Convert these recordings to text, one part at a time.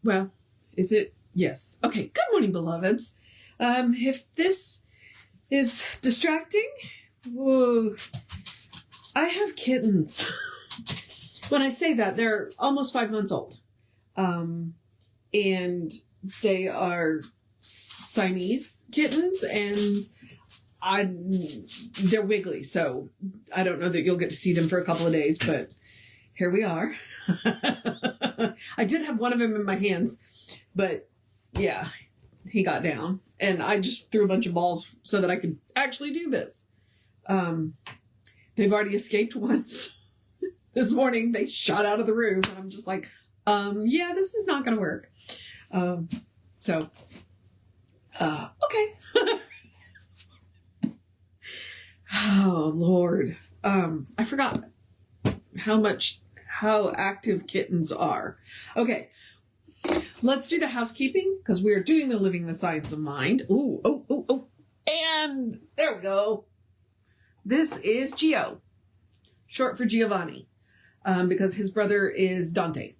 Well, is it? Yes. Okay. Good morning, beloveds. If this is distracting, whoa, I have kittens. When I say that, they're almost 5 months old. And they are Siamese kittens, and they're wiggly, so I don't know that you'll get to see them for a couple of days, but here we are. I did have one of them in my hands, but yeah, he got down, and I just threw a bunch of balls so that I could actually do this. They've already escaped once. This morning, they shot out of the room, and I'm just like, yeah, this is not going to work. Okay. Oh, Lord. I forgot how active kittens are. Okay. Let's do the housekeeping, because we are doing the Living the Science of Mind. Ooh, oh. And there we go. This is Gio, short for Giovanni, because his brother is Dante.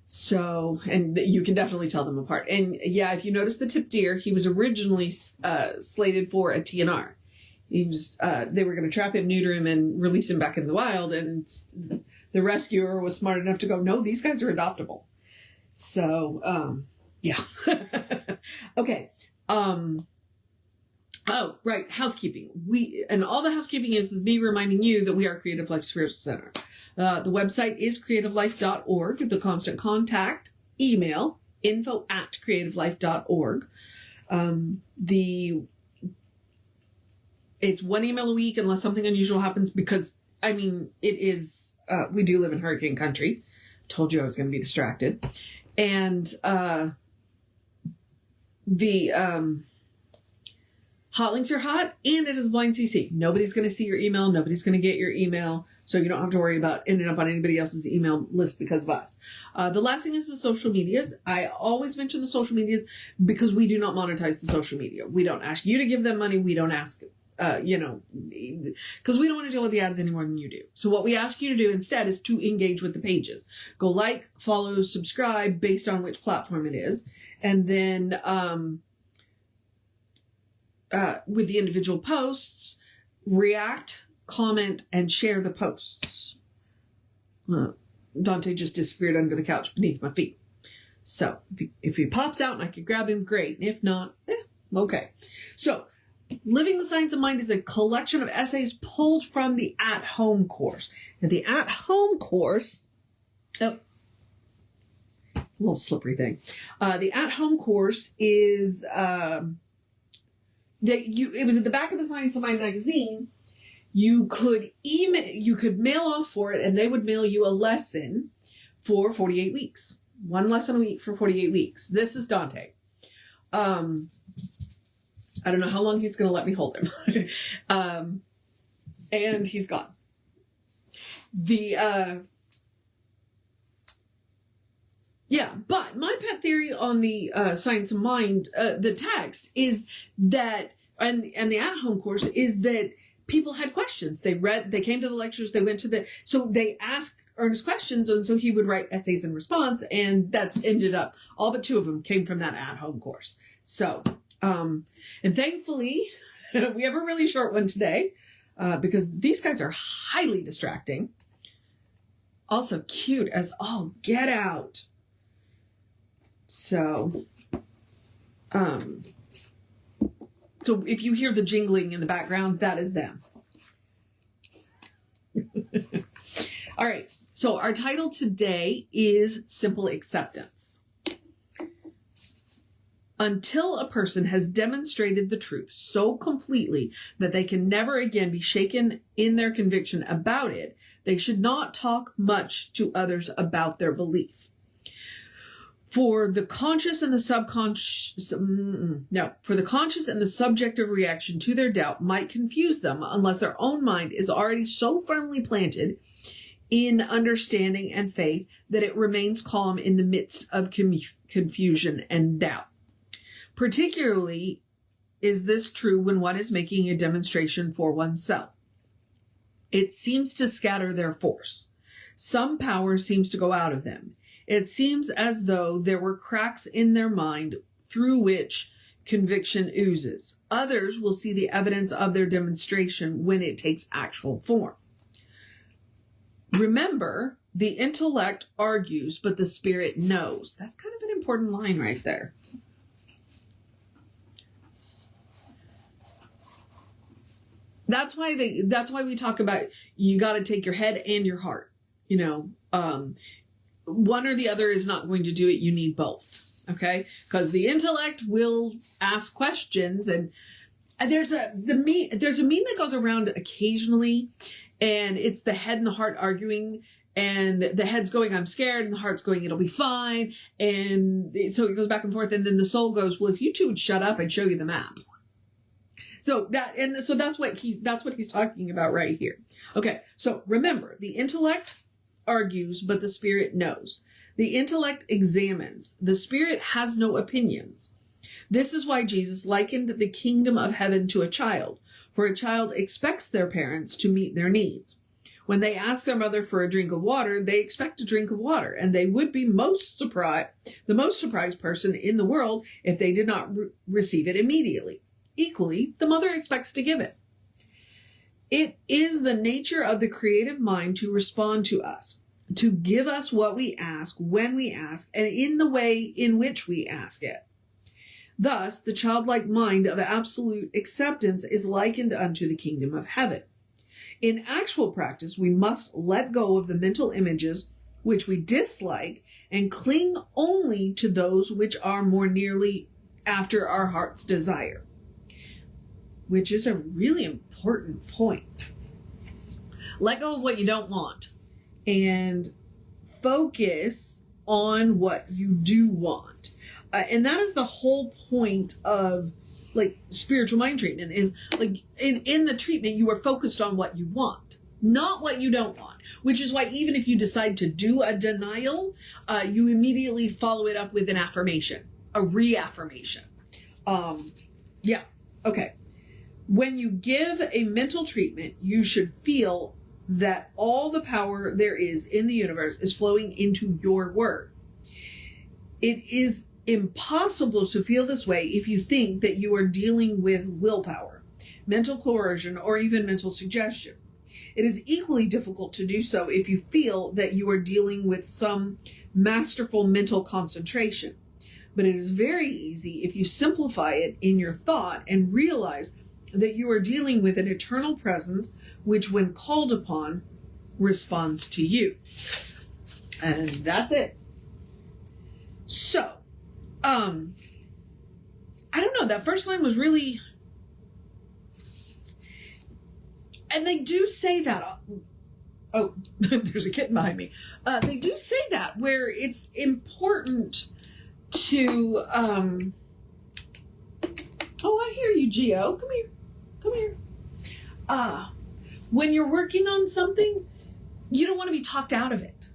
So, and you can definitely tell them apart. And yeah, if you notice the tip deer, he was originally slated for a TNR. He was, they were going to trap him, neuter him, and release him back in the wild. And the rescuer was smart enough to go, no, these guys are adoptable. So, yeah. Okay. Oh, right. Housekeeping. And all the housekeeping is me reminding you that we are Creative Life Spiritual Center. The website is creativelife.org. The constant contact email, info@creativelife.org. It's one email a week unless something unusual happens, because, I mean, it is, we do live in hurricane country. Told you I was going to be distracted. And the hot links are hot, and it is blind CC. Nobody's going to see your email. Nobody's going to get your email. So you don't have to worry about ending up on anybody else's email list because of us. The last thing is the social medias. I always mention the social medias because we do not monetize the social media. We don't ask you to give them money. We don't ask, because we don't want to deal with the ads any more than you do. So what we ask you to do instead is to engage with the pages. Go like, follow, subscribe based on which platform it is. And then with the individual posts, react, comment, and share the posts. Dante just disappeared under the couch beneath my feet. So if he pops out and I can grab him, great. If not, okay. So Living the Science of Mind is a collection of essays pulled from the at-home course. And the at-home course, a little slippery thing. The at-home course is it was at the back of the Science of Mind magazine. You could mail off for it, and they would mail you a lesson for 48 weeks. One lesson a week for 48 weeks. This is Dante. I don't know how long he's going to let me hold him. And he's gone. But my pet theory on the Science of Mind, the text, is that, and the at-home course, is that people had questions. They came to the lectures, so they asked Ernest questions, and so he would write essays in response, and that's ended up, all but 2 of them came from that at-home course. So, and thankfully, we have a really short one today, because these guys are highly distracting. Also cute as all get out. So, so if you hear the jingling in the background, that is them. All right. So our title today is Simple Acceptance. Until a person has demonstrated the truth so completely that they can never again be shaken in their conviction about it, they should not talk much to others about their belief. For the conscious and the subjective reaction to their doubt might confuse them unless their own mind is already so firmly planted in understanding and faith that it remains calm in the midst of confusion and doubt. Particularly is this true when one is making a demonstration for oneself. It seems to scatter their force. Some power seems to go out of them. It seems as though there were cracks in their mind through which conviction oozes. Others will see the evidence of their demonstration when it takes actual form. Remember, the intellect argues, but the spirit knows. That's kind of an important line right there. That's why we talk about you got to take your head and your heart. One or the other is not going to do it. You need both. Okay? Because the intellect will ask questions, and there's a meme that goes around occasionally, and it's the head and the heart arguing, and the head's going, I'm scared, and the heart's going, it'll be fine. And so it goes back and forth, and then the soul goes, well, if you two would shut up, I'd show you the map. So that's what he's talking about right here. Okay, so remember, the intellect argues, but the spirit knows. The intellect examines. The spirit has no opinions. This is why Jesus likened the kingdom of heaven to a child, for a child expects their parents to meet their needs. When they ask their mother for a drink of water, they expect a drink of water, and they would be the most surprised person in the world if they did not receive it immediately. Equally, the mother expects to give it. It is the nature of the creative mind to respond to us, to give us what we ask, when we ask, and in the way in which we ask it. Thus, the childlike mind of absolute acceptance is likened unto the kingdom of heaven. In actual practice, we must let go of the mental images which we dislike and cling only to those which are more nearly after our heart's desire. Which is a really important point. Let go of what you don't want and focus on what you do want. And that is the whole point of spiritual mind treatment is in the treatment, you are focused on what you want, not what you don't want, which is why even if you decide to do a denial, you immediately follow it up with an affirmation, a reaffirmation. Yeah. Okay. When you give a mental treatment, you should feel that all the power there is in the universe is flowing into your word. It is impossible to feel this way if you think that you are dealing with willpower, mental coercion, or even mental suggestion. It is equally difficult to do so if you feel that you are dealing with some masterful mental concentration. But it is very easy if you simplify it in your thought and realize that you are dealing with an eternal presence which, when called upon, responds to you. And that's it. So, I don't know, that first line was really... And they do say that... Oh, there's a kitten behind me. They do say that, where it's important to... Oh, I hear you, Gio. Come here. Come here. When you're working on something, you don't want to be talked out of it.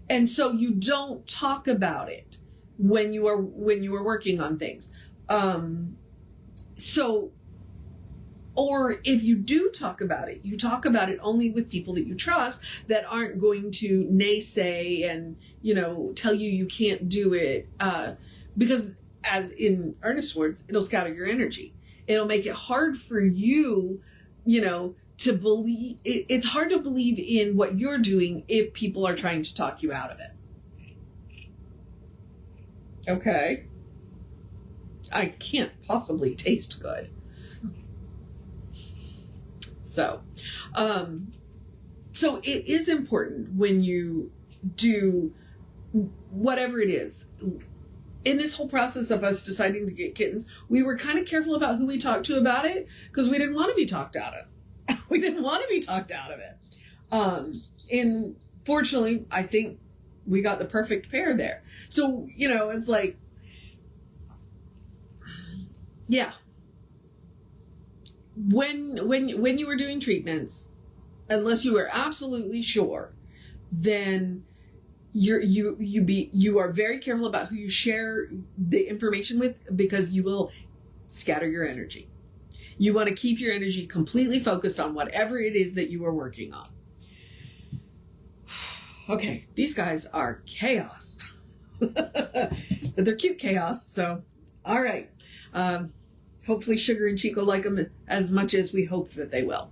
And so you don't talk about it when you are working on things. Or if you do talk about it, you talk about it only with people that you trust that aren't going to naysay and, tell you can't do it. Because as in Ernest's words, it'll scatter your energy. It'll make it hard for you, to believe. It's hard to believe in what you're doing if people are trying to talk you out of it. Okay. I can't possibly taste good. So it is important when you do whatever it is. In this whole process of us deciding to get kittens, we were kind of careful about who we talked to about it because we didn't want to be talked out of it. We didn't want to be talked out of it. And fortunately, I think we got the perfect pair there. So, it's like, yeah. When you were doing treatments, unless you were absolutely sure, then you are very careful about who you share the information with because you will scatter your energy. You want to keep your energy completely focused on whatever it is that you are working on. Okay, these guys are chaos. But they're cute chaos, so all right. Hopefully Sugar and Chico like them as much as we hope that they will.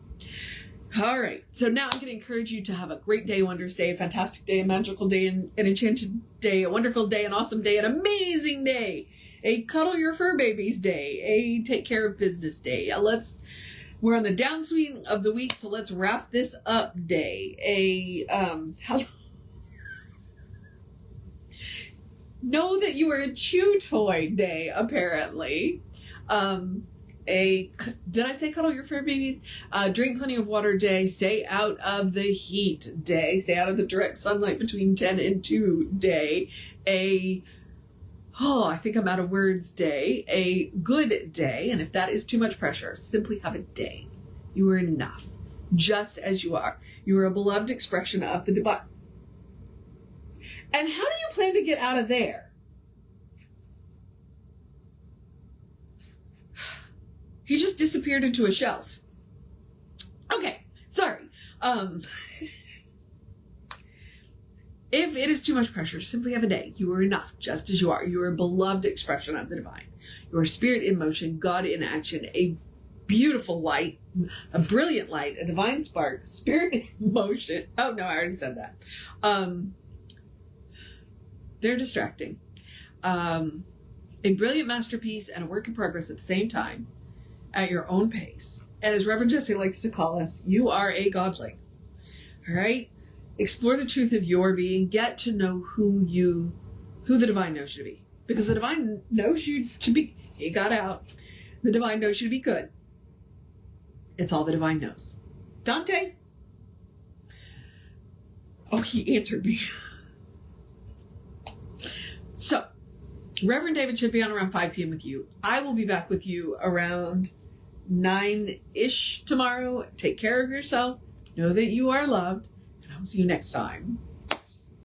All right, so now I'm going to encourage you to have a great day, Wondrous Day, a fantastic day, a magical day, an enchanted day, a wonderful day, an awesome day, an amazing day, a cuddle your fur babies day, a take care of business day. We're on the downswing of the week, so let's wrap this up day. Know that you are a chew toy day, apparently. Did I say cuddle your fur babies? Drink plenty of water day. Stay out of the heat day. Stay out of the direct sunlight between 10 and 2 day. I think I'm out of words day. A good day. And if that is too much pressure, simply have a day. You are enough. Just as you are. You are a beloved expression of the divine. And how do you plan to get out of there? He just disappeared into a shelf. Okay, sorry. If it is too much pressure, simply have a day. You are enough, just as you are. You are a beloved expression of the divine. You are spirit in motion, God in action, a beautiful light, a brilliant light, a divine spark, spirit in motion. Oh, no, I already said that. They're distracting. A brilliant masterpiece and a work in progress at the same time. At your own pace. And as Reverend Jesse likes to call us, you are a godling. All right? Explore the truth of your being. Get to know who the divine knows you to be. Because the divine knows you to be, he got out. The divine knows you to be good. It's all the divine knows. Dante? Oh, he answered me. So, Reverend David should be on around 5 p.m. with you. I will be back with you around 9-ish tomorrow. Take care of yourself. Know that you are loved. And I will see you next time.